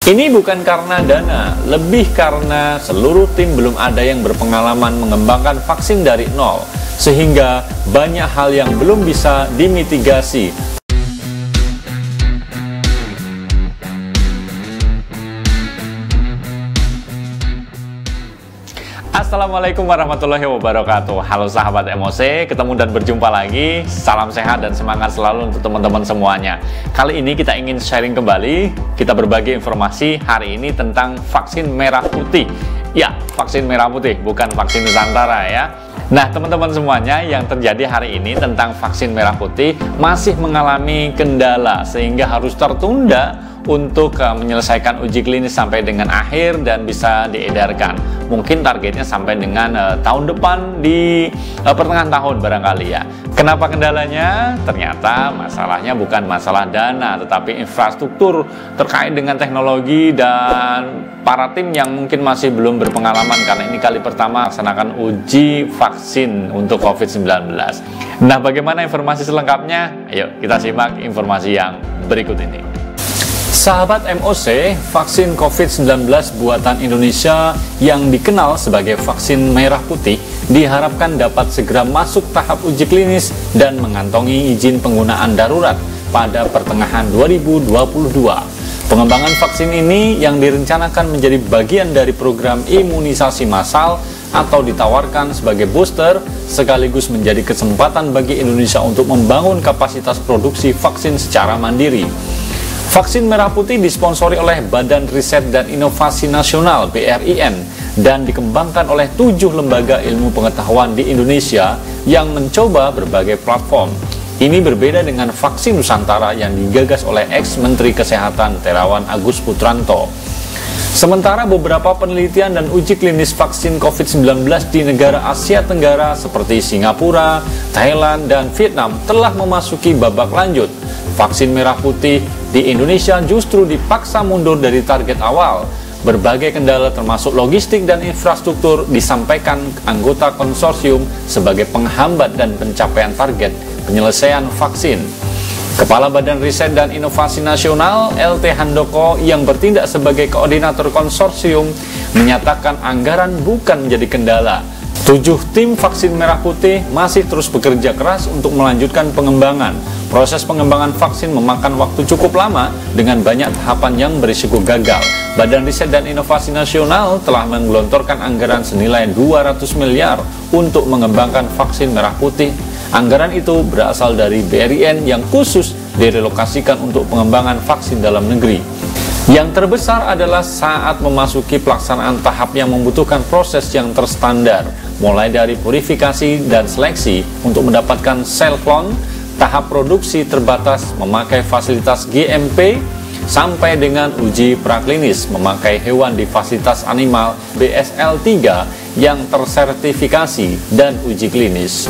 Ini bukan karena dana, lebih karena seluruh tim belum ada yang berpengalaman mengembangkan vaksin dari nol, sehingga banyak hal yang belum bisa dimitigasi. Assalamualaikum warahmatullahi wabarakatuh. Halo sahabat MOC, ketemu dan berjumpa lagi. Salam sehat dan semangat selalu untuk teman-teman semuanya. Kali ini kita ingin sharing kembali, kita berbagi informasi hari ini tentang vaksin merah putih. Ya, vaksin merah putih, bukan vaksin Nusantara ya. Nah, teman-teman semuanya, yang terjadi hari ini tentang vaksin merah putih masih mengalami kendala sehingga harus tertunda untuk menyelesaikan uji klinis sampai dengan akhir dan bisa diedarkan. Mungkin targetnya sampai dengan tahun depan di pertengahan tahun barangkali ya. Kenapa kendalanya? Ternyata masalahnya bukan masalah dana, tetapi infrastruktur terkait dengan teknologi dan para tim yang mungkin masih belum berpengalaman karena ini kali pertama melaksanakan uji vaksin untuk COVID-19. Nah, bagaimana informasi selengkapnya? Ayo kita simak informasi yang berikut ini. Sahabat MOC, vaksin COVID-19 buatan Indonesia yang dikenal sebagai vaksin merah putih diharapkan dapat segera masuk tahap uji klinis dan mengantongi izin penggunaan darurat pada pertengahan 2022. Pengembangan vaksin ini yang direncanakan menjadi bagian dari program imunisasi massal atau ditawarkan sebagai booster sekaligus menjadi kesempatan bagi Indonesia untuk membangun kapasitas produksi vaksin secara mandiri. Vaksin merah putih disponsori oleh Badan Riset dan Inovasi Nasional (BRIN) dan dikembangkan oleh 7 lembaga ilmu pengetahuan di Indonesia yang mencoba berbagai platform. Ini berbeda dengan vaksin Nusantara yang digagas oleh ex-Menteri Kesehatan Terawan Agus Putranto. Sementara beberapa penelitian dan uji klinis vaksin COVID-19 di negara Asia Tenggara seperti Singapura, Thailand, dan Vietnam telah memasuki babak lanjut. Vaksin merah putih di Indonesia justru dipaksa mundur dari target awal. Berbagai kendala termasuk logistik dan infrastruktur disampaikan anggota konsorsium sebagai penghambat dan pencapaian target penyelesaian vaksin. Kepala Badan Riset dan Inovasi Nasional LT Handoko yang bertindak sebagai koordinator konsorsium menyatakan anggaran bukan menjadi kendala. 7 tim vaksin merah putih masih terus bekerja keras untuk melanjutkan pengembangan. Proses pengembangan vaksin memakan waktu cukup lama dengan banyak tahapan yang berisiko gagal. Badan Riset dan Inovasi Nasional telah menggelontorkan anggaran senilai 200 miliar untuk mengembangkan vaksin merah putih. Anggaran itu berasal dari BRIN yang khusus direlokasikan untuk pengembangan vaksin dalam negeri. Yang terbesar adalah saat memasuki pelaksanaan tahap yang membutuhkan proses yang terstandar, mulai dari purifikasi dan seleksi untuk mendapatkan sel klon, tahap produksi terbatas memakai fasilitas GMP, sampai dengan uji praklinis memakai hewan di fasilitas animal BSL-3 yang tersertifikasi dan uji klinis.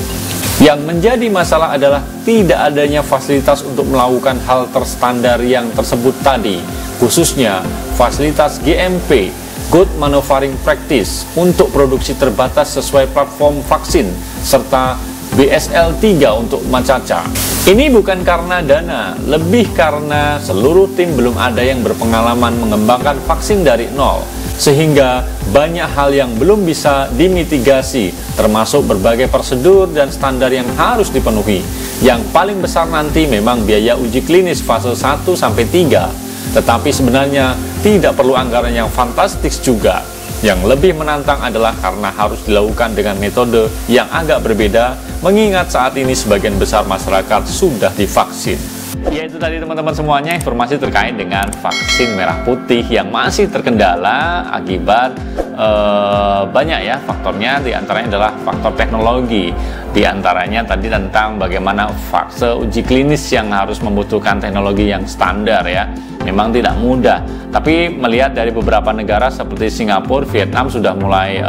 Yang menjadi masalah adalah tidak adanya fasilitas untuk melakukan hal terstandar yang tersebut tadi, khususnya fasilitas GMP, Good Manufacturing Practice, untuk produksi terbatas sesuai platform vaksin, serta BSL-3 untuk macaca. Ini bukan karena dana, lebih karena seluruh tim belum ada yang berpengalaman mengembangkan vaksin dari nol, sehingga banyak hal yang belum bisa dimitigasi, termasuk berbagai prosedur dan standar yang harus dipenuhi. Yang paling besar nanti memang biaya uji klinis fase 1-3, tetapi sebenarnya tidak perlu anggaran yang fantastis juga. Yang lebih menantang adalah karena harus dilakukan dengan metode yang agak berbeda, mengingat saat ini sebagian besar masyarakat sudah divaksin. Ya, itu tadi teman-teman semuanya informasi terkait dengan vaksin merah putih yang masih terkendala akibat banyak ya faktornya. Diantaranya adalah faktor teknologi, diantaranya tadi tentang bagaimana fase uji klinis yang harus membutuhkan teknologi yang standar ya. Memang tidak mudah, tapi melihat dari beberapa negara seperti Singapura, Vietnam sudah mulai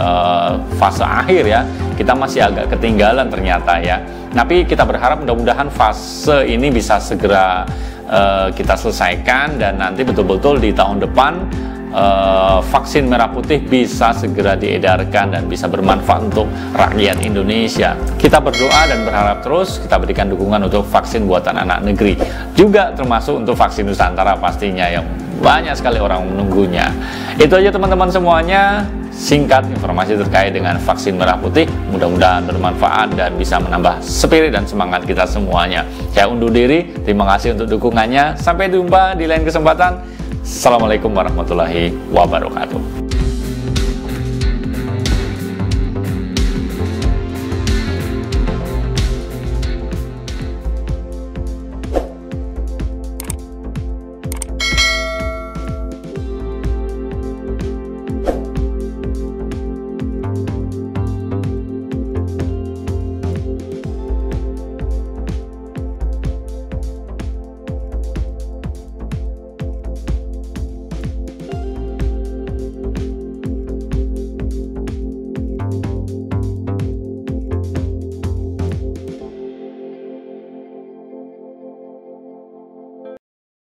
fase akhir ya, kita masih agak ketinggalan ternyata ya. Tapi kita berharap mudah-mudahan fase ini bisa segera kita selesaikan dan nanti betul-betul di tahun depan vaksin merah putih bisa segera diedarkan dan bisa bermanfaat untuk rakyat Indonesia. Kita berdoa dan berharap terus kita berikan dukungan untuk vaksin buatan anak negeri, juga termasuk untuk vaksin Nusantara pastinya yang banyak sekali orang menunggunya. Itu aja teman-teman semuanya, singkat informasi terkait dengan vaksin merah putih. Mudah-mudahan bermanfaat dan bisa menambah spirit dan semangat kita semuanya. Saya undur diri, terima kasih untuk dukungannya. Sampai jumpa di lain kesempatan. Assalamualaikum warahmatullahi wabarakatuh.